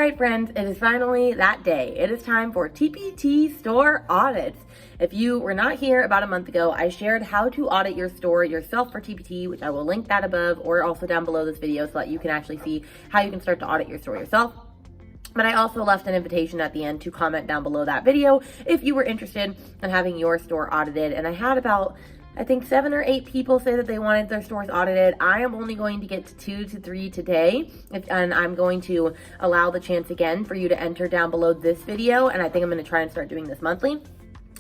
right, friends, it is finally that day. It is time for TPT store audits. If you were not here about a month ago, I shared how to audit your store yourself for TPT, which I will link that above or also down below this video so that you can actually see how you can start to audit your store yourself. But I also left an invitation at the end to comment down below that video if you were interested in having your store audited. And I had about, I think 7 or 8 people say that they wanted their stores audited. I am only going to get to 2 to 3 today, and I'm going to allow the chance again for you to enter down below this video, and I think I'm going to try and start doing this monthly.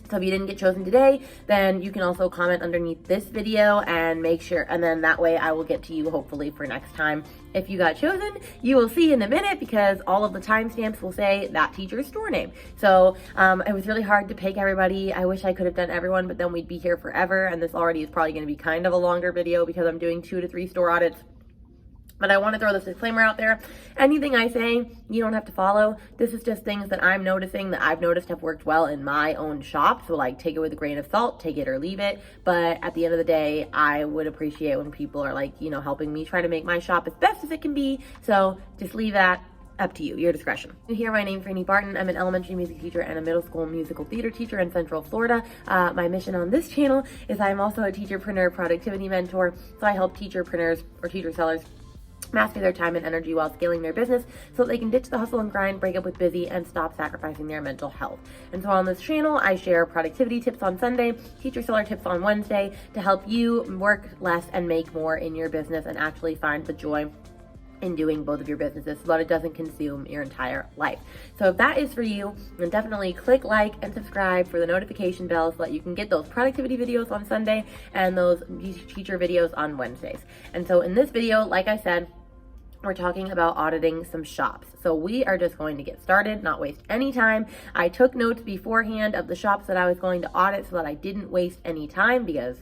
So if you didn't get chosen today, then you can also comment underneath this video and make sure, and then that way I will get to you hopefully for next time. If you got chosen, you will see in a minute because all of the timestamps will say that teacher's store name. So it was really hard to pick everybody. I wish I could have done everyone, but then we'd be here forever. And this already is probably going to be kind of a longer video because I'm doing 2 to 3 store audits. But I want to throw this disclaimer out there. Anything I say, you don't have to follow. This is just things that I'm noticing that I've noticed have worked well in my own shop. So like take it with a grain of salt, take it or leave it. But at the end of the day, I would appreciate when people are like, you know, helping me try to make my shop as best as it can be. So just leave that up to you, your discretion. You hear my name, Franny Barton. I'm an elementary music teacher and a middle school musical theater teacher in Central Florida. My mission on this channel is I'm also a teacherpreneur productivity mentor. So I help teacherpreneurs or teacher sellers master their time and energy while scaling their business so that they can ditch the hustle and grind, break up with busy, and stop sacrificing their mental health. And so on this channel, I share productivity tips on Sunday, teacher seller tips on Wednesday to help you work less and make more in your business and actually find the joy in doing both of your businesses so that it doesn't consume your entire life. So if that is for you, then definitely click like and subscribe for the notification bell so that you can get those productivity videos on Sunday and those teacher videos on Wednesdays. And so in this video, like I said, we're talking about auditing some shops. So we are just going to get started, not waste any time. I took notes beforehand of the shops that I was going to audit so that I didn't waste any time because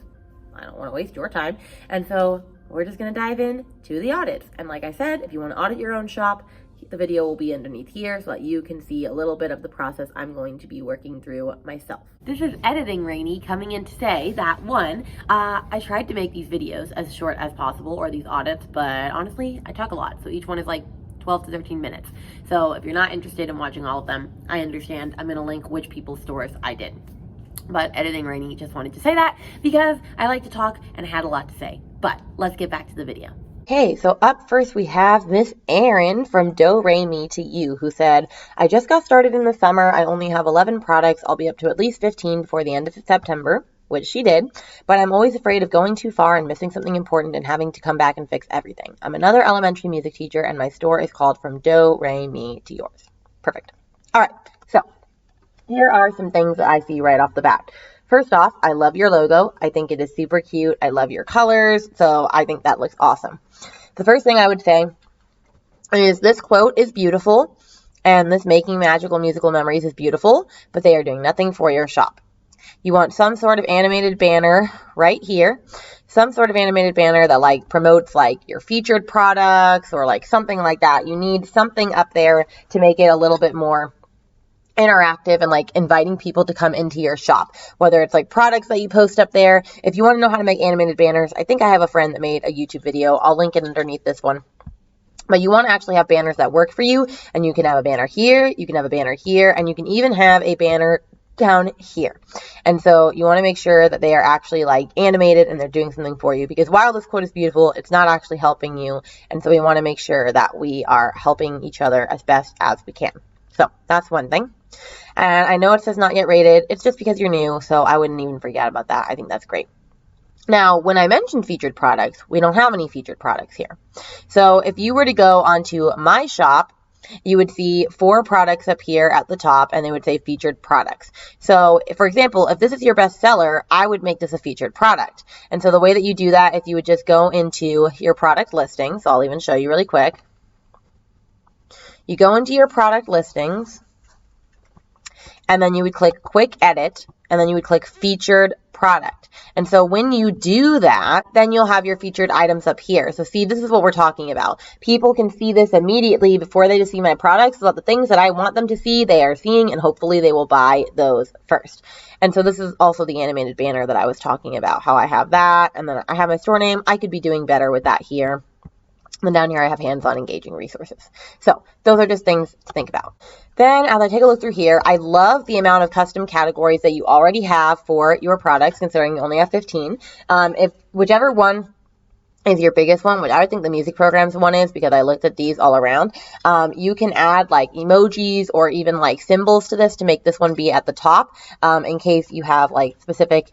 I don't want to waste your time. And so we're just going to dive in to the audits. And like I said, if you want to audit your own shop, the video will be underneath here so that you can see a little bit of the process I'm going to be working through myself. This is Editing Rainy coming in to say that one, I tried to make these videos as short as possible, or these audits, but honestly, I talk a lot. So each one is like 12 to 13 minutes. So if you're not interested in watching all of them, I understand. I'm going to link which people's stores I did. But Editing Rainy just wanted to say that because I like to talk and had a lot to say. But let's get back to the video. Okay, so up first we have Miss Erin from Do Re Mi to You, who said, I just got started in the summer. I only have 11 products. I'll be up to at least 15 before the end of September, which she did, but I'm always afraid of going too far and missing something important and having to come back and fix everything. I'm another elementary music teacher and my store is called From Do Re Mi to Yours. Perfect. All right, so here are some things that I see right off the bat. First off, I love your logo. I think it is super cute. I love your colors, so I think that looks awesome. The first thing I would say is this quote is beautiful, and this making magical musical memories is beautiful, but they are doing nothing for your shop. You want some sort of animated banner right here, some sort of animated banner that like promotes like your featured products or like something like that. You need something up there to make it a little bit more interactive and like inviting people to come into your shop, whether it's like products that you post up there. If you want to know how to make animated banners, I think I have a friend that made a YouTube video. I'll link it underneath this one. But you want to actually have banners that work for you, and you can have a banner here, you can have a banner here, and you can even have a banner down here. And so you want to make sure that they are actually like animated and they're doing something for you, because while this quote is beautiful, it's not actually helping you. And so we want to make sure that we are helping each other as best as we can. So that's one thing. And I know it says not yet rated. It's just because you're new, so I wouldn't even forget about that. I think that's great. Now, when I mentioned featured products, we don't have any featured products here. So if you were to go onto my shop, you would see 4 products up here at the top, and they would say featured products. So, for example, if this is your best seller, I would make this a featured product. And so the way that you do that is you would just go into your product listings. So I'll even show you really quick. You go into your product listings, and then you would click Quick Edit, and then you would click Featured Product. And so when you do that, then you'll have your featured items up here. So see, this is what we're talking about. People can see this immediately before they just see my products, so that the things that I want them to see, they are seeing, and hopefully they will buy those first. And so this is also the animated banner that I was talking about, how I have that, and then I have my store name. I could be doing better with that here. Then down here I have hands-on engaging resources. So those are just things to think about. Then as I take a look through here, I love the amount of custom categories that you already have for your products, considering you only have 15. If whichever one is your biggest one, which I would think the music programs one is because I looked at these all around, you can add like emojis or even like symbols to this to make this one be at the top, in case you have like specific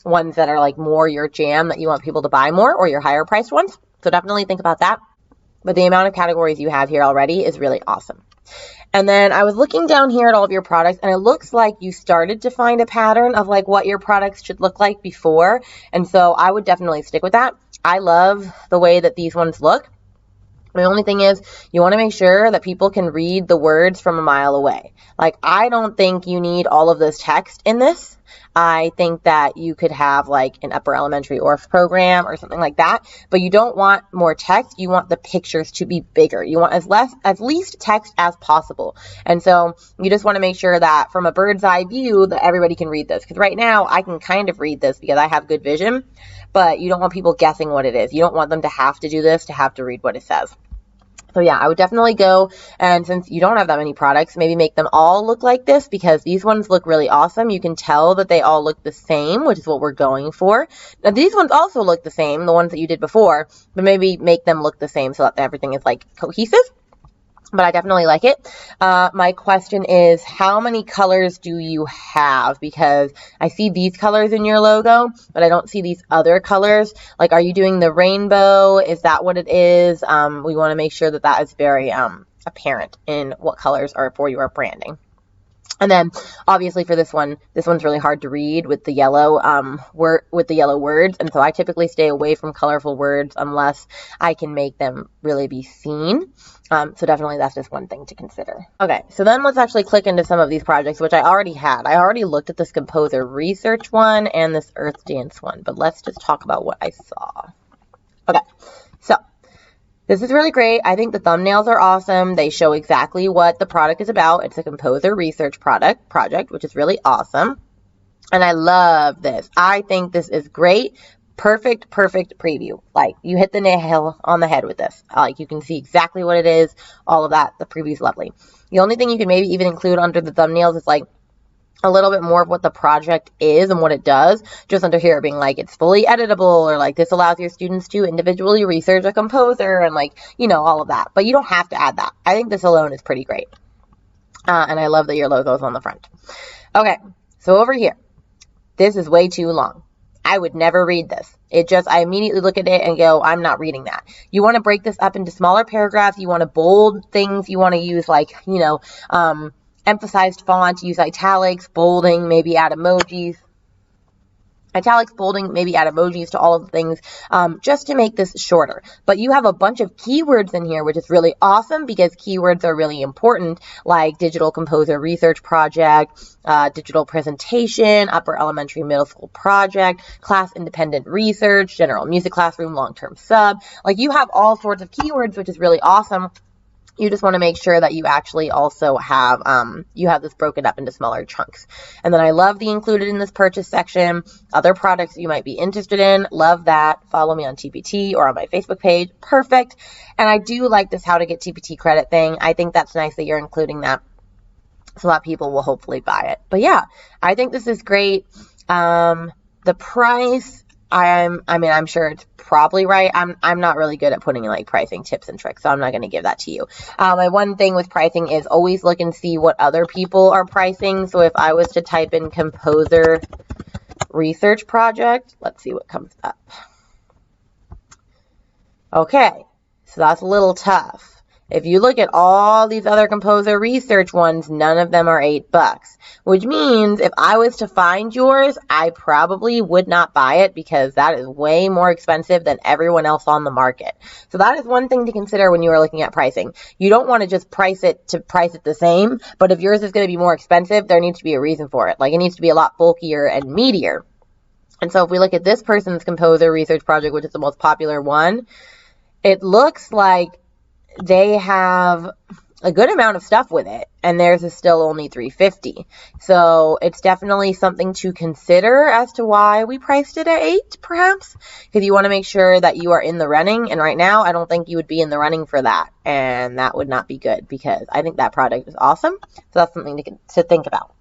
ones that are like more your jam that you want people to buy more, or your higher priced ones. So definitely think about that. But the amount of categories you have here already is really awesome. And then I was looking down here at all of your products, and it looks like you started to find a pattern of like what your products should look like before. And so I would definitely stick with that. I love the way that these ones look. The only thing is you want to make sure that people can read the words from a mile away. Like, I don't think you need all of this text in this. I think that you could have like an upper elementary ORF program or something like that, but you don't want more text. You want the pictures to be bigger. You want as least text as possible. And so you just want to make sure that from a bird's eye view that everybody can read this. Because right now I can kind of read this because I have good vision, but you don't want people guessing what it is. You don't want them to have to do this to have to read what it says. So yeah, I would definitely go, and since you don't have that many products, maybe make them all look like this, because these ones look really awesome. You can tell that they all look the same, which is what we're going for. Now these ones also look the same, the ones that you did before, but maybe make them look the same so that everything is like cohesive. But I definitely like it. My question is, how many colors do you have? Because I see these colors in your logo, but I don't see these other colors. Like, are you doing the rainbow? Is that what it is? We want to make sure that that is very apparent in what colors are for your branding. And then obviously for this one's really hard to read with the yellow words. And so I typically stay away from colorful words unless I can make them really be seen. So definitely that's just one thing to consider. Okay, so then let's actually click into some of these projects, which I already had. I already looked at this composer research one and this earth dance one, but let's just talk about what I saw. Okay, so this is really great. I think the thumbnails are awesome. They show exactly what the product is about. It's a composer research project, which is really awesome. And I love this. I think this is great. Perfect preview. Like, you hit the nail on the head with this. Like, you can see exactly what it is, all of that. The preview is lovely. The only thing you can maybe even include under the thumbnails is like a little bit more of what the project is and what it does, just under here being like, it's fully editable, or like, this allows your students to individually research a composer, and like, you know, all of that. But you don't have to add that. I think this alone is pretty great. And I love that your logo is on the front. Okay, so over here, this is way too long. I would never read this. I immediately look at it and go, I'm not reading that. You want to break this up into smaller paragraphs. You want to bold things. You want to use like, you know, emphasized font, use italics, bolding, maybe add emojis. Italics, bolding, maybe add emojis to all of the things, just to make this shorter. But you have a bunch of keywords in here, which is really awesome because keywords are really important, like digital composer research project, digital presentation, upper elementary middle school project, class independent research, general music classroom, long-term sub. Like, you have all sorts of keywords, which is really awesome. You just want to make sure that you actually also have, you have this broken up into smaller chunks. And then I love the included in this purchase section, other products you might be interested in. Love that. Follow me on TPT or on my Facebook page. Perfect. And I do like this how to get TPT credit thing. I think that's nice that you're including that so that people will hopefully buy it. But yeah, I think this is great. The price, I'm sure it's probably right. I'm not really good at putting in like pricing tips and tricks, so I'm not going to give that to you. My one thing with pricing is always look and see what other people are pricing. So if I was to type in composer research project, let's see what comes up. Okay, so that's a little tough. If you look at all these other composer research ones, none of them are $8, which means if I was to find yours, I probably would not buy it because that is way more expensive than everyone else on the market. So that is one thing to consider when you are looking at pricing. You don't want to just price it the same, but if yours is going to be more expensive, there needs to be a reason for it. Like, it needs to be a lot bulkier and meatier. And so if we look at this person's composer research project, which is the most popular one, it looks like they have a good amount of stuff with it, and theirs is still only $3.50. So it's definitely something to consider as to why we priced it at $8, perhaps, because you want to make sure that you are in the running. And right now, I don't think you would be in the running for that, and that would not be good because I think that product is awesome. So that's something to think about.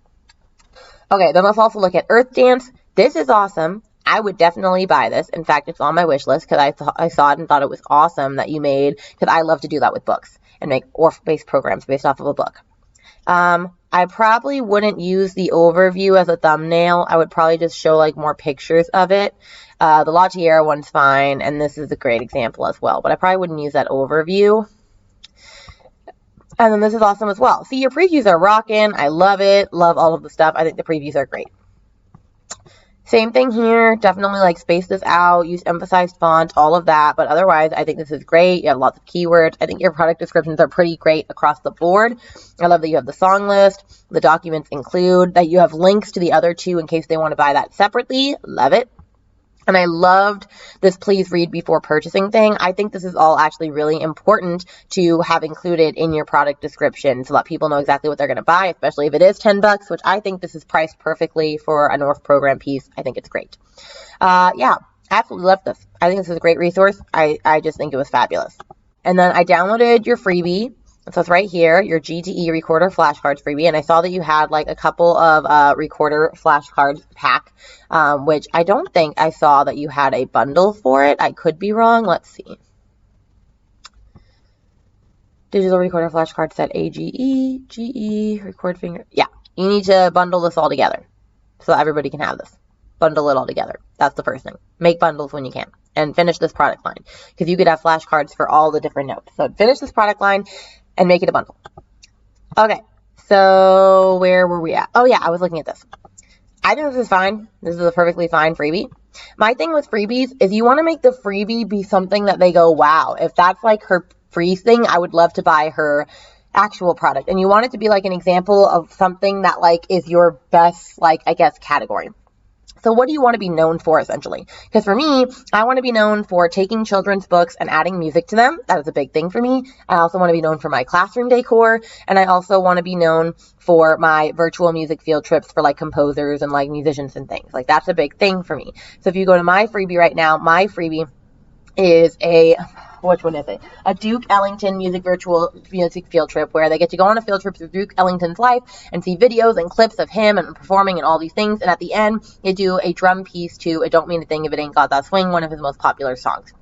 Okay, then let's also look at Earth Dance. This is awesome. I would definitely buy this. In fact, it's on my wish list because I saw it and thought it was awesome that you made, because I love to do that with books and make ORF-based programs based off of a book. I probably wouldn't use the overview as a thumbnail. I would probably just show like more pictures of it. The La Tierra one's fine, and this is a great example as well, but I probably wouldn't use that overview. And then this is awesome as well. See, your previews are rocking. I love it. Love all of the stuff. I think the previews are great. Same thing here. Definitely like space this out, use emphasized font, all of that. But otherwise, I think this is great. You have lots of keywords. I think your product descriptions are pretty great across the board. I love that you have the song list. The documents include that you have links to the other two in case they want to buy that separately. Love it. And I loved this please read before purchasing thing. I think this is all actually really important to have included in your product description to let people know exactly what they're going to buy, especially if it is $10, which I think this is priced perfectly for an ORF program piece. I think it's great. Yeah, absolutely love this. I think this is a great resource. I just think it was fabulous. And then I downloaded your freebie. So it's right here, your GTE recorder flashcards freebie. And I saw that you had like a couple of recorder flashcards pack, which I don't think I saw that you had a bundle for it. I could be wrong. Let's see. Digital recorder flashcard set AGE, GE, record finger. Yeah, you need to bundle this all together so that everybody can have this. Bundle it all together. That's the first thing. Make bundles when you can. And finish this product line, because you could have flashcards for all the different notes. So finish this product line and make it a bundle. Okay, so where were we at? Oh yeah, I was looking at this. I think this is fine. This is a perfectly fine freebie. My thing with freebies is you want to make the freebie be something that they go, wow, if that's like her free thing, I would love to buy her actual product. And you want it to be like an example of something that like is your best, like, I guess, category. So what do you want to be known for, essentially? Because for me, I want to be known for taking children's books and adding music to them. That is a big thing for me. I also want to be known for my classroom decor. And I also want to be known for my virtual music field trips for like composers and like musicians and things. Like that's a big thing for me. So if you go to my freebie right now, my freebie is which one is it? A Duke Ellington virtual music field trip, where they get to go on a field trip through Duke Ellington's life and see videos and clips of him and performing and all these things. And at the end, they do a drum piece to It Don't Mean a Thing If It Ain't Got That Swing, one of his most popular songs.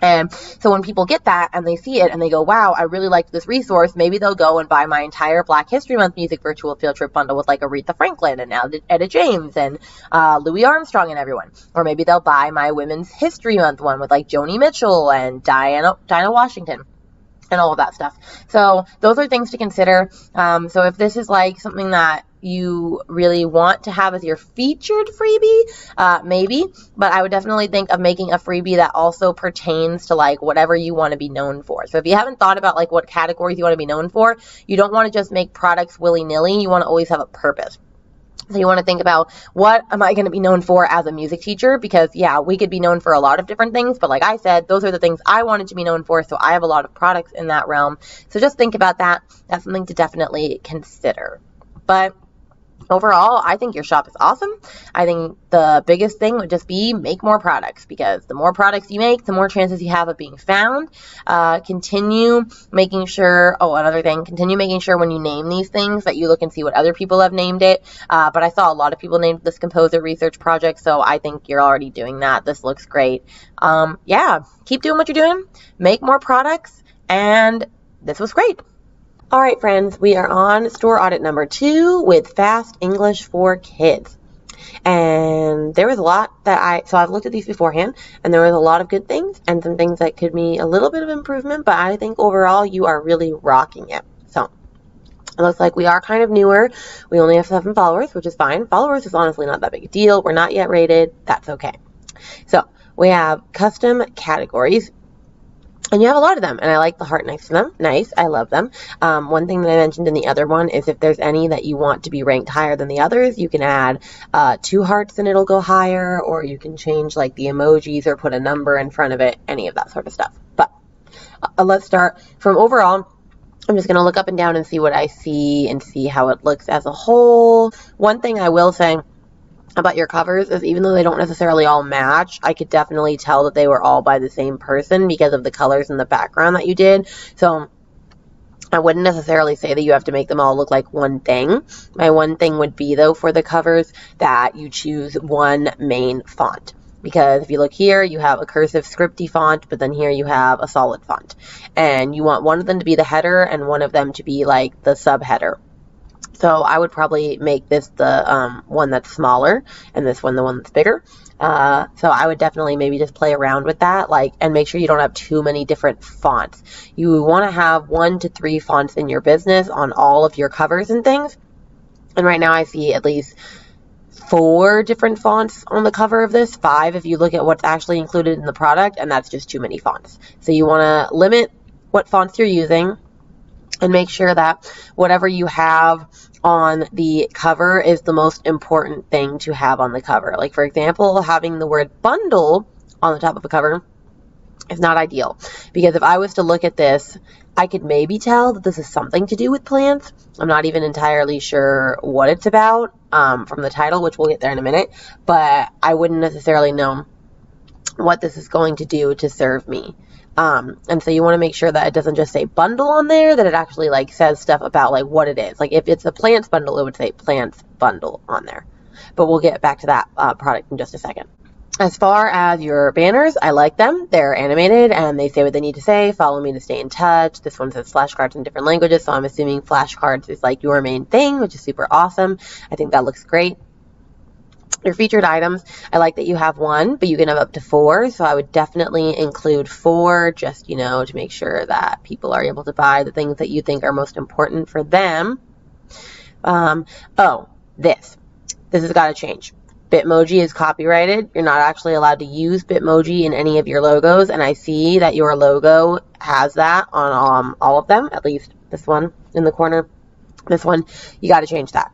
And so when people get that and they see it and they go, wow, I really liked this resource, maybe they'll go and buy my entire Black History Month music virtual field trip bundle with like Aretha Franklin and Etta James and Louis Armstrong and everyone. Or maybe they'll buy my Women's History Month one with like Joni Mitchell and Dinah Washington and all of that stuff. So those are things to consider. So if this is like something that you really want to have as your featured freebie, maybe, but I would definitely think of making a freebie that also pertains to like whatever you want to be known for. So if you haven't thought about like what categories you want to be known for, you don't want to just make products willy-nilly. You want to always have a purpose. So you want to think about, what am I going to be known for as a music teacher? Because yeah, we could be known for a lot of different things, but like I said, those are the things I wanted to be known for. So I have a lot of products in that realm. So just think about that. That's something to definitely consider. But overall, I think your shop is awesome. I think the biggest thing would just be make more products, because the more products you make, the more chances you have of being found. Continue making sure, continue making sure when you name these things that you look and see what other people have named it. But I saw a lot of people named this composer research project, so I think you're already doing that. This looks great. Yeah, keep doing what you're doing. Make more products, and this was great. All right, friends, we are on store audit number 2 with Fast English for Kids. And there was a lot that so I've looked at these beforehand, and there was a lot of good things and some things that could be a little bit of improvement, but I think overall you are really rocking it. So it looks like we are kind of newer. We only have 7 followers, which is fine. Followers is honestly not that big a deal. We're not yet rated. That's okay. So we have custom categories. And you have a lot of them, and I like the heart next to them. Nice. I love them. One thing that I mentioned in the other one is if there's any that you want to be ranked higher than the others, you can add 2 hearts and it'll go higher, or you can change like the emojis or put a number in front of it, any of that sort of stuff. But let's start from overall. I'm just going to look up and down and see what I see and see how it looks as a whole. One thing I will say about your covers is even though they don't necessarily all match, I could definitely tell that they were all by the same person because of the colors in the background that you did. So I wouldn't necessarily say that you have to make them all look like one thing. My one thing would be, though, for the covers, that you choose one main font. Because if you look here, you have a cursive scripty font, but then here you have a solid font. And you want one of them to be the header and one of them to be like the subheader. So I would probably make this the one that's smaller and this one the one that's bigger. So I would definitely maybe just play around with that, and make sure you don't have too many different fonts. You want to have 1 to 3 fonts in your business on all of your covers and things. And right now I see at least 4 different fonts on the cover of this, 5 if you look at what's actually included in the product, and that's just too many fonts. So you want to limit what fonts you're using and make sure that whatever you have on the cover is the most important thing to have on the cover. Like, for example, having the word bundle on the top of a cover is not ideal, because if I was to look at this, I could maybe tell that this is something to do with plants. I'm not even entirely sure what it's about from the title, which we'll get there in a minute, but I wouldn't necessarily know what this is going to do to serve me. And so you want to make sure that it doesn't just say bundle on there, that it actually says stuff about what it is. Like if it's a plants bundle, it would say plants bundle on there. But we'll get back to that product in just a second. As far as your banners, I like them. They're animated and they say what they need to say. Follow me to stay in touch. This one says flashcards in different languages, so I'm assuming flashcards is your main thing, which is super awesome. I think that looks great. Your featured items, I like that you have 1, but you can have up to 4. So I would definitely include 4 just, to make sure that people are able to buy the things that you think are most important for them. This has got to change. Bitmoji is copyrighted. You're not actually allowed to use Bitmoji in any of your logos. And I see that your logo has that on all of them, at least this one in the corner. This one, you got to change that.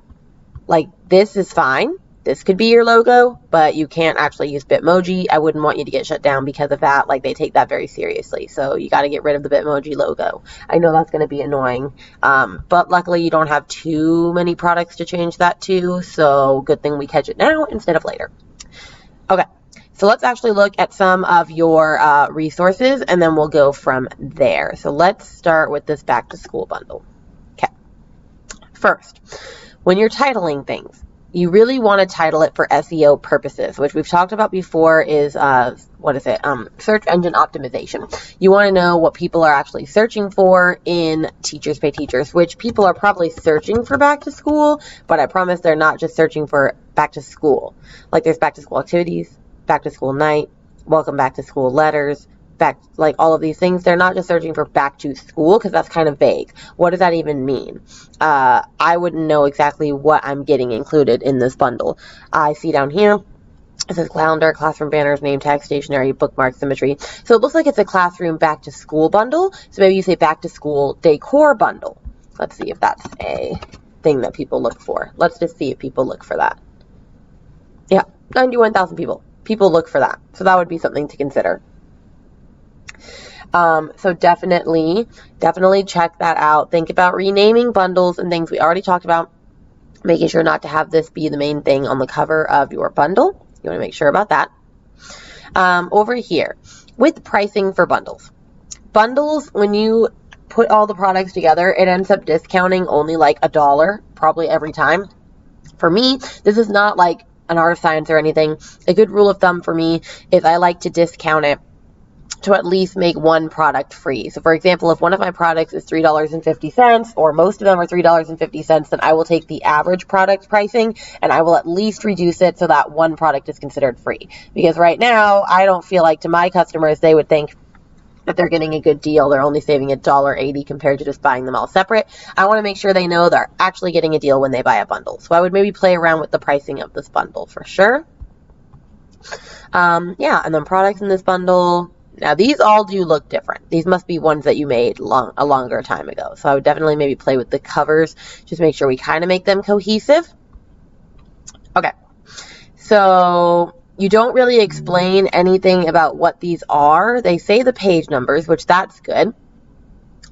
This is fine. This could be your logo, but you can't actually use Bitmoji. I wouldn't want you to get shut down because of that. They take that very seriously. So you got to get rid of the Bitmoji logo. I know that's going to be annoying, but luckily you don't have too many products to change that to. So good thing we catch it now instead of later. Okay, so let's actually look at some of your resources and then we'll go from there. So let's start with this back to school bundle. Okay, first, when you're titling things, you really want to title it for SEO purposes, which we've talked about before is, search engine optimization. You want to know what people are actually searching for in Teachers Pay Teachers, which people are probably searching for back to school, but I promise they're not just searching for back to school. There's back to school activities, back to school night, welcome back to school letters, all of these things. They're not just searching for back to school because that's kind of vague. What does that even mean? I wouldn't know exactly what I'm getting included in this bundle. I see down here, it says calendar, classroom banners, name tags, stationery, bookmarks, symmetry. So it looks like it's a classroom back to school bundle. So maybe you say back to school decor bundle. Let's see if that's a thing that people look for. Let's just see if people look for that. Yeah, 91,000 people. People look for that. So that would be something to consider. So definitely check that out. Think about renaming bundles and things. We already talked about making sure not to have this be the main thing on the cover of your bundle. You want to make sure about that. Over here, with pricing for bundles. Bundles, when you put all the products together, it ends up discounting only $1, probably every time. For me, this is not an art of science or anything. A good rule of thumb for me is I like to discount it to at least make one product free. So for example, if one of my products is $3.50 or most of them are $3.50, then I will take the average product pricing and I will at least reduce it so that one product is considered free. Because right now, I don't feel like to my customers, they would think that they're getting a good deal. They're only saving $1.80 compared to just buying them all separate. I want to make sure they know they're actually getting a deal when they buy a bundle. So I would maybe play around with the pricing of this bundle for sure. And then products in this bundle. Now, these all do look different. These must be ones that you made a longer time ago. So I would definitely maybe play with the covers. Just make sure we kind of make them cohesive. Okay. So you don't really explain anything about what these are. They say the page numbers, which that's good.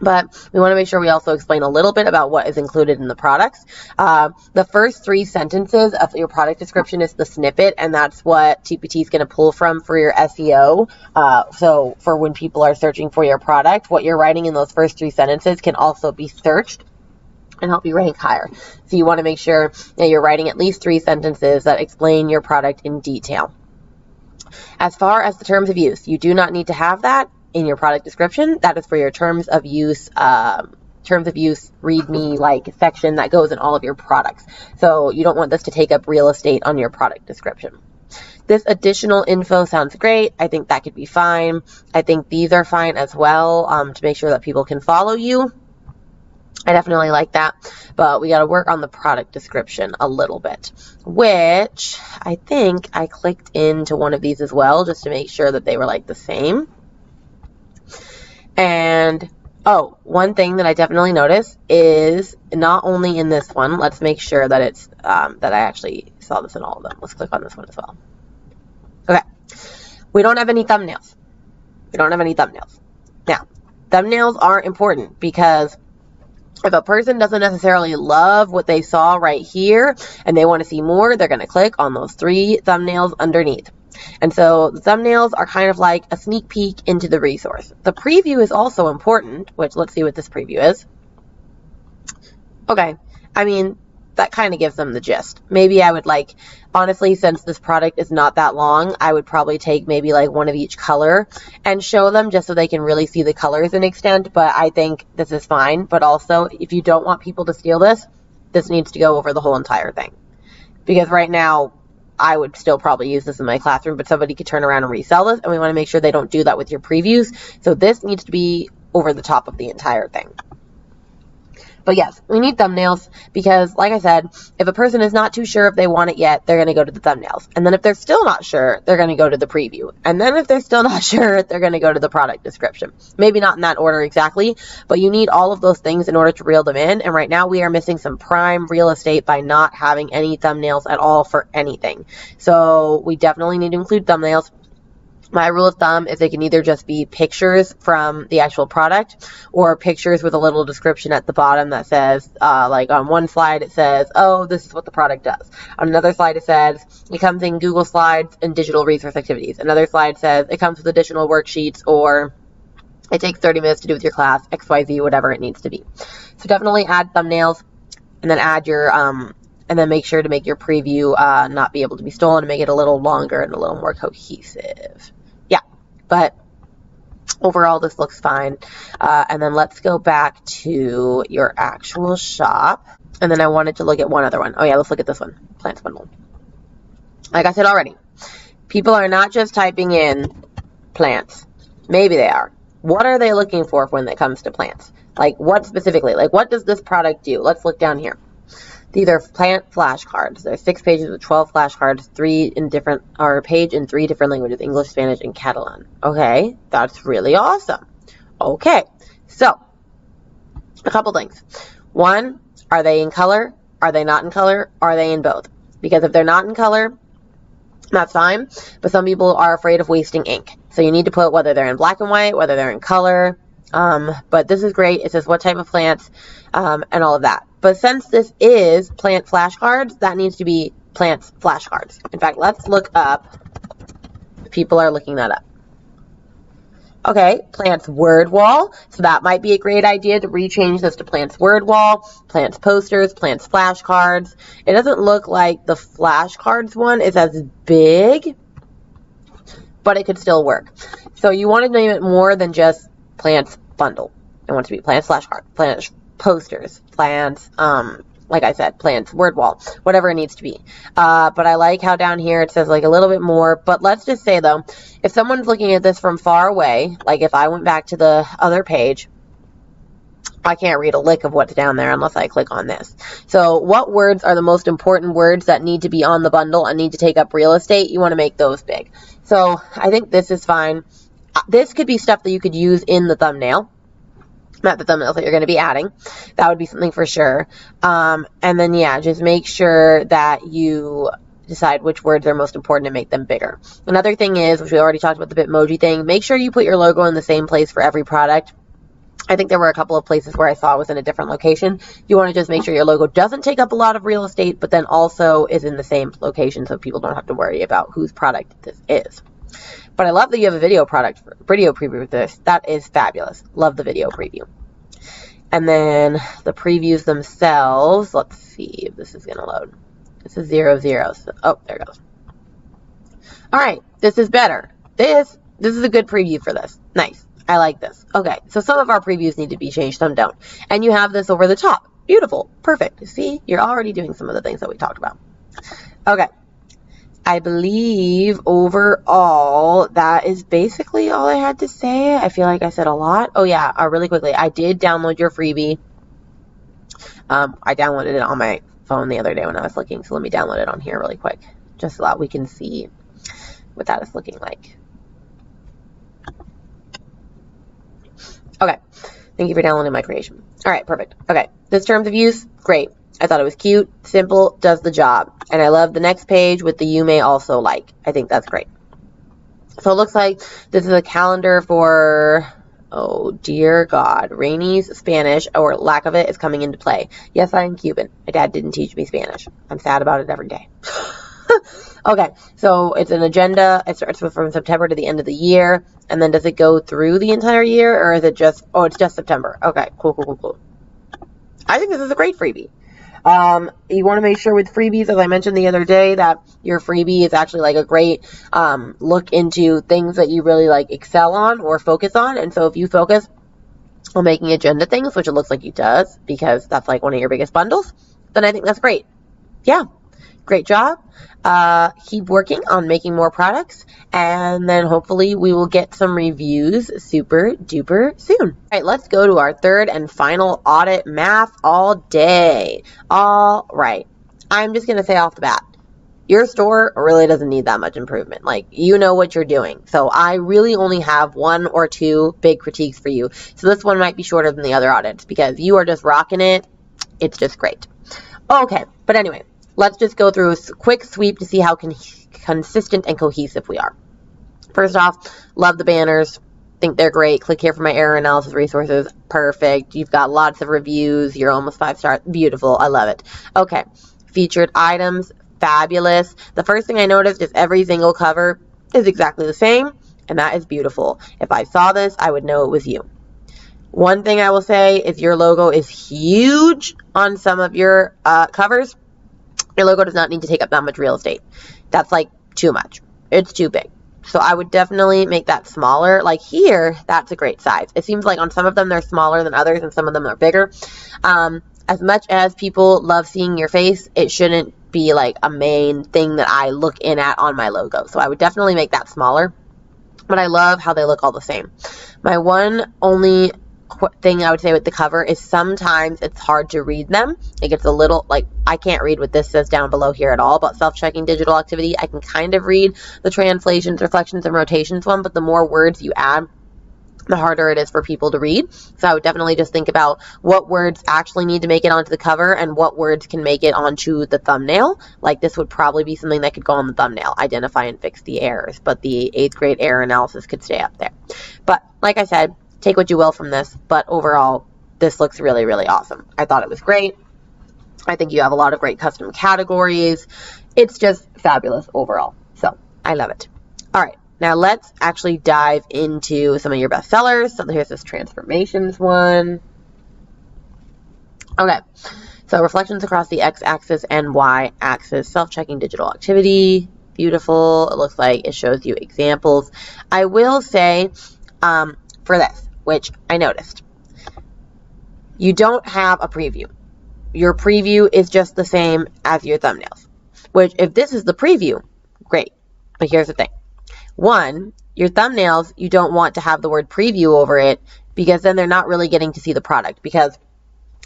But we want to make sure we also explain a little bit about what is included in the products. The first 3 sentences of your product description is the snippet, and that's what TPT is going to pull from for your SEO. So for when people are searching for your product, what you're writing in those first 3 sentences can also be searched and help you rank higher. So you want to make sure that you're writing at least 3 sentences that explain your product in detail. As far as the terms of use, you do not need to have that in your product description. That is for your terms of use README like section that goes in all of your products. So you don't want this to take up real estate on your product description. This additional info sounds great. I think that could be fine. I think these are fine as well, to make sure that people can follow you. I definitely like that, but we got to work on the product description a little bit, which I think I clicked into one of these as well just to make sure that they were like the same. And, oh, one thing that I definitely noticed is not only in this one, let's make sure that it's, that I actually saw this in all of them. Let's click on this one as well. Okay. We don't have any thumbnails. Now, thumbnails are important because if a person doesn't necessarily love what they saw right here and they want to see more, they're going to click on those 3 thumbnails underneath. And so the thumbnails are kind of like a sneak peek into the resource. The preview is also important, which let's see what this preview is. Okay, I mean, that kind of gives them the gist. Maybe I would like, honestly, since this product is not that long, I would probably take maybe like one of each color and show them just so they can really see the colors in extent. But I think this is fine. But also, if you don't want people to steal this, this needs to go over the whole entire thing. Because right now, I would still probably use this in my classroom, but somebody could turn around and resell this, and we want to make sure they don't do that with your previews. So this needs to be over the top of the entire thing. But yes, we need thumbnails because, like I said, if a person is not too sure if they want it yet, they're going to go to the thumbnails. And then if they're still not sure, they're going to go to the preview. And then if they're still not sure, they're going to go to the product description. Maybe not in that order exactly, but you need all of those things in order to reel them in. And right now we are missing some prime real estate by not having any thumbnails at all for anything. So we definitely need to include thumbnails. My rule of thumb is they can either just be pictures from the actual product or pictures with a little description at the bottom that says, like on one slide it says, oh, this is what the product does. On another slide it says, it comes in Google Slides and digital resource activities. Another slide says, it comes with additional worksheets, or it takes 30 minutes to do with your class, XYZ, whatever it needs to be. So definitely add thumbnails and then add your, and then make sure to make your preview not be able to be stolen and make it a little longer and a little more cohesive. But overall, this looks fine. And then let's go back to your actual shop. And then I wanted to look at one other one. Oh yeah, let's look at this one, plants bundle. Like I said already, people are not just typing in plants. Maybe they are. What are they looking for when it comes to plants? Like what specifically? Like what does this product do? Let's look down here. These are plant flashcards. There's 6 pages with 12 flashcards, a page in 3 different languages, English, Spanish, and Catalan. Okay, that's really awesome. Okay, so a couple things. One, are they in color? Are they not in color? Are they in both? Because if they're not in color, that's fine, but some people are afraid of wasting ink. So you need to put whether they're in black and white, whether they're in color. But this is great. It says what type of plants, and all of that. But since this is plant flashcards, that needs to be plants flashcards. In fact, let's look up if people are looking that up. Okay, plants word wall. So that might be a great idea to rechange this to plants word wall, plants posters, plants flashcards. It doesn't look like the flashcards one is as big, but it could still work. So you want to name it more than just plants bundle. It wants to be plants flashcard, plants posters, plants, like I said, plants word wall, whatever it needs to be. But I like how down here it says like a little bit more. But let's just say though, if someone's looking at this from far away, like if I went back to the other page, I can't read a lick of what's down there unless I click on this. So what words are the most important words that need to be on the bundle and need to take up real estate? You want to make those big. So I think this is fine. This could be stuff that you could use in the thumbnail. Not the thumbnails that you're going to be adding. That would be something for sure. And then, yeah, just make sure that you decide which words are most important and make them bigger. Another thing is, which we already talked about, the Bitmoji thing, make sure you put your logo in the same place for every product. I think there were a couple of places where I saw it was in a different location. You want to just make sure your logo doesn't take up a lot of real estate, but then also is in the same location so people don't have to worry about whose product this is. But I love that you have a video preview with this. That is fabulous. Love the video preview. And then the previews themselves. Let's see if this is going to load. This is 0, 0. So, oh, there it goes. All right. This is better. This is a good preview for this. Nice. I like this. Okay, so some of our previews need to be changed, some don't. And you have this over the top. Beautiful. Perfect. See, you're already doing some of the things that we talked about. Okay. I believe overall that is basically all I had to say. I feel like I said a lot. Oh yeah, really quickly. I did download your freebie. I downloaded it on my phone the other day when I was looking. So let me download it on here really quick. Just so that we can see what that is looking like. Okay, thank you for downloading my creation. All right, perfect. Okay, this terms of use, great. I thought it was cute, simple, does the job. And I love the next page with the you may also like. I think that's great. So it looks like this is a calendar for, oh dear God, Rainy's Spanish, or lack of it, is coming into play. Yes, I am Cuban. My dad didn't teach me Spanish. I'm sad about it every day. Okay, so it's an agenda. It starts from September to the end of the year. And then does it go through the entire year, or is it just, oh, it's just September. Okay, cool. I think this is a great freebie. You want to make sure with freebies, as I mentioned the other day, that your freebie is actually like a great look into things that you really like excel on or focus on. And so if you focus on making agenda things, which it looks like you does, because that's like one of your biggest bundles, then I think that's great. Yeah, great job. Keep working on making more products, and then hopefully we will get some reviews super duper soon. All right, let's go to our third and final audit, math all day. All right, I'm just going to say off the bat, your store really doesn't need that much improvement. Like, you know what you're doing. So I really only have 1 or 2 big critiques for you. So this one might be shorter than the other audits because you are just rocking it. It's just great. Okay, but anyway, let's just go through a quick sweep to see how consistent and cohesive we are. First off, love the banners. Think they're great. Click here for my error analysis resources. Perfect. You've got lots of reviews. You're almost 5 stars. Beautiful. I love it. Okay. Featured items. Fabulous. The first thing I noticed is every single cover is exactly the same, and that is beautiful. If I saw this, I would know it was you. One thing I will say is your logo is huge on some of your covers. Your logo does not need to take up that much real estate. That's like too much. It's too big. So I would definitely make that smaller. Like here, that's a great size. It seems like on some of them they're smaller than others and some of them are bigger. As much as people love seeing your face, it shouldn't be like a main thing that I look in at on my logo. So I would definitely make that smaller. But I love how they look all the same. My one only thing I would say with the cover is sometimes it's hard to read them. It gets a little, like, I can't read what this says down below here at all about self-checking digital activity. I can kind of read the translations, reflections, and rotations one, but the more words you add, the harder it is for people to read. So I would definitely just think about what words actually need to make it onto the cover and what words can make it onto the thumbnail. Like this would probably be something that could go on the thumbnail, identify and fix the errors, but the 8th grade error analysis could stay up there. But like I said, take what you will from this, but overall, this looks really, really awesome. I thought it was great. I think you have a lot of great custom categories. It's just fabulous overall. So I love it. All right. Now let's actually dive into some of your best sellers. So here's this transformations one. Okay. So reflections across the x-axis and y-axis, self-checking digital activity. Beautiful. It looks like it shows you examples. I will say for this, which I noticed, you don't have a preview. Your preview is just the same as your thumbnails, which if this is the preview, great. But here's the thing. One, your thumbnails, you don't want to have the word preview over it because then they're not really getting to see the product. Because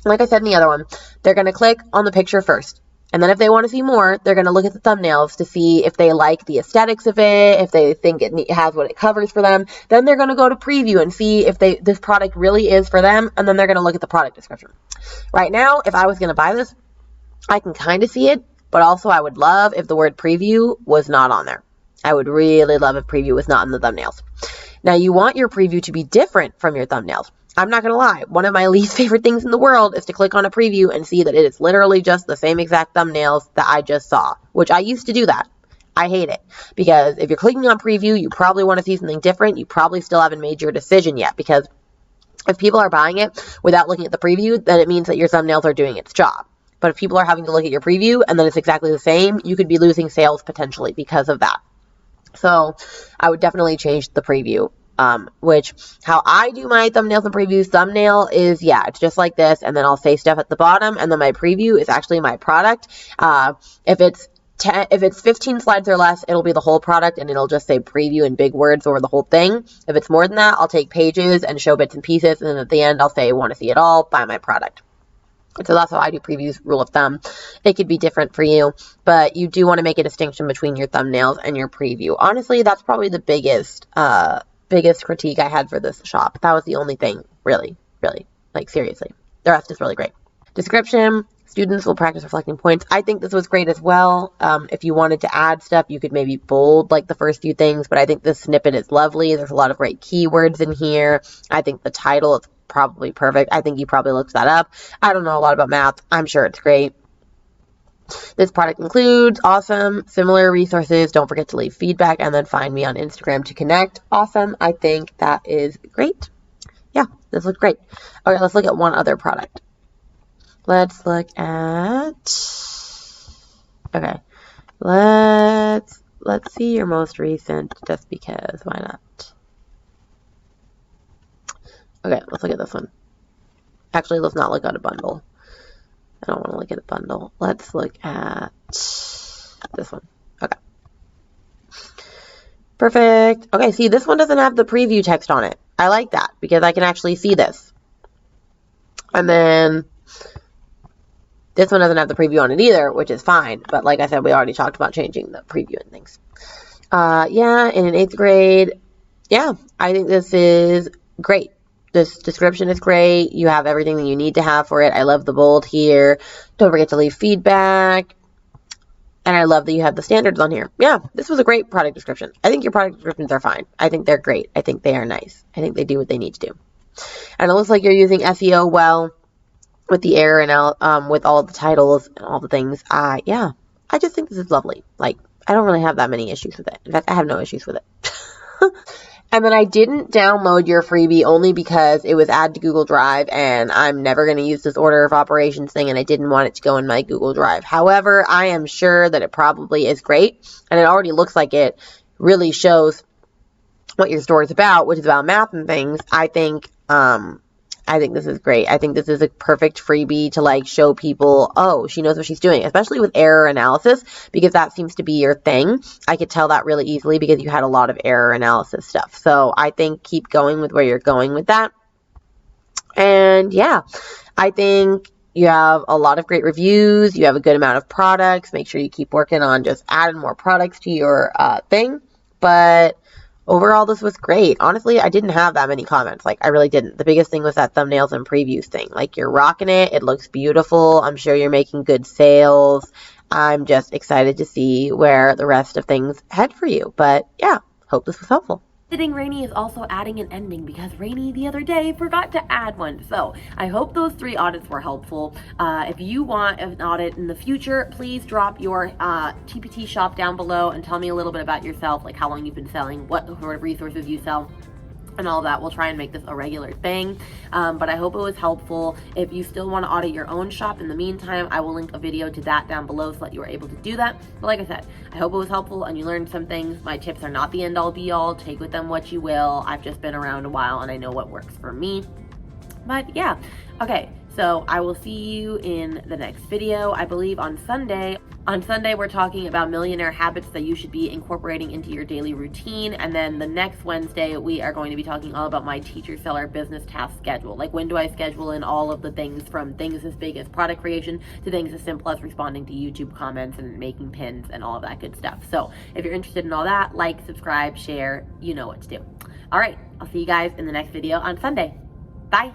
like I said in the other one, they're going to click on the picture first. And then if they want to see more, they're going to look at the thumbnails to see if they like the aesthetics of it, if they think it has what it covers for them. Then they're going to go to preview and see if this product really is for them. And then they're going to look at the product description. Right now, if I was going to buy this, I can kind of see it. But also I would love if the word preview was not on there. I would really love if preview was not in the thumbnails. Now you want your preview to be different from your thumbnails. I'm not going to lie. One of my least favorite things in the world is to click on a preview and see that it is literally just the same exact thumbnails that I just saw, which I used to do that. I hate it because if you're clicking on preview, you probably want to see something different. You probably still haven't made your decision yet, because if people are buying it without looking at the preview, then it means that your thumbnails are doing its job. But if people are having to look at your preview and then it's exactly the same, you could be losing sales potentially because of that. So I would definitely change the preview. Which, how I do my thumbnails and previews, thumbnail is, it's just like this, and then I'll say stuff at the bottom, and then my preview is actually my product. If it's 15 slides or less, it'll be the whole product, and it'll just say preview in big words or the whole thing. If it's more than that, I'll take pages and show bits and pieces, and then at the end, I'll say, want to see it all, buy my product. So that's how I do previews, rule of thumb. It could be different for you, but you do want to make a distinction between your thumbnails and your preview. Honestly, that's probably the biggest critique I had for this shop. That was the only thing, really, like seriously. The rest is really great. Description, students will practice reflecting points. I think this was great as well. If you wanted to add stuff, you could maybe bold like the first few things, but I think this snippet is lovely. There's a lot of great keywords in here. I think the title is probably perfect. I think you probably looked that up. I don't know a lot about math. I'm sure it's great. This product includes, awesome, similar resources. Don't forget to leave feedback, and then find me on Instagram to connect. Awesome. I think that is great. Yeah, this looks great. Okay, let's look at one other product. Let's look at, okay, let's see your most recent, just because, why not? Okay, let's look at this one. Actually, let's not look at a bundle. I don't want to look at a bundle. Let's look at this one. Okay. Perfect. Okay, see, this one doesn't have the preview text on it. I like that because I can actually see this. And then this one doesn't have the preview on it either, which is fine. But like I said, we already talked about changing the preview and things. Yeah, in an 8th grade. Yeah, I think this is great. This description is great. You have everything that you need to have for it. I love the bold here. Don't forget to leave feedback. And I love that you have the standards on here. Yeah, this was a great product description. I think your product descriptions are fine. I think they're great. I think they are nice. I think they do what they need to do. And it looks like you're using SEO well with the error and with all the titles and all the things. Yeah, I just think this is lovely. Like, I don't really have that many issues with it. In fact, I have no issues with it. And then I didn't download your freebie only because it was added to Google Drive, and I'm never going to use this order of operations thing, and I didn't want it to go in my Google Drive. However, I am sure that it probably is great, and it already looks like it really shows what your store is about, which is about math and things. I think this is great. I think this is a perfect freebie to like show people, oh, she knows what she's doing, especially with error analysis, because that seems to be your thing. I could tell that really easily because you had a lot of error analysis stuff. So I think keep going with where you're going with that. And yeah, I think you have a lot of great reviews. You have a good amount of products. Make sure you keep working on just adding more products to your thing. But overall, this was great. Honestly, I didn't have that many comments. Like, I really didn't. The biggest thing was that thumbnails and previews thing. Like, you're rocking it. It looks beautiful. I'm sure you're making good sales. I'm just excited to see where the rest of things head for you. But yeah, hope this was helpful. Editing Rainy is also adding an ending because Rainy the other day forgot to add one. So I hope those 3 audits were helpful. If you want an audit in the future, please drop your TPT shop down below and tell me a little bit about yourself, like how long you've been selling, what sort of resources you sell, and all that. We'll try and make this a regular thing, but I hope it was helpful. If you still want to audit your own shop in the meantime, I will link a video to that down below so that you are able to do that. But like I said, I hope it was helpful and you learned some things. My tips are not the end all be all. Take with them what you will. I've just been around a while and I know what works for me. But yeah, okay, so I will see you in the next video. I believe on Sunday. On Sunday, we're talking about millionaire habits that you should be incorporating into your daily routine. And then the next Wednesday, we are going to be talking all about my teacher seller business task schedule. Like, when do I schedule in all of the things, from things as big as product creation to things as simple as responding to YouTube comments and making pins and all of that good stuff. So if you're interested in all that, like, subscribe, share, you know what to do. All right, I'll see you guys in the next video on Sunday. Bye.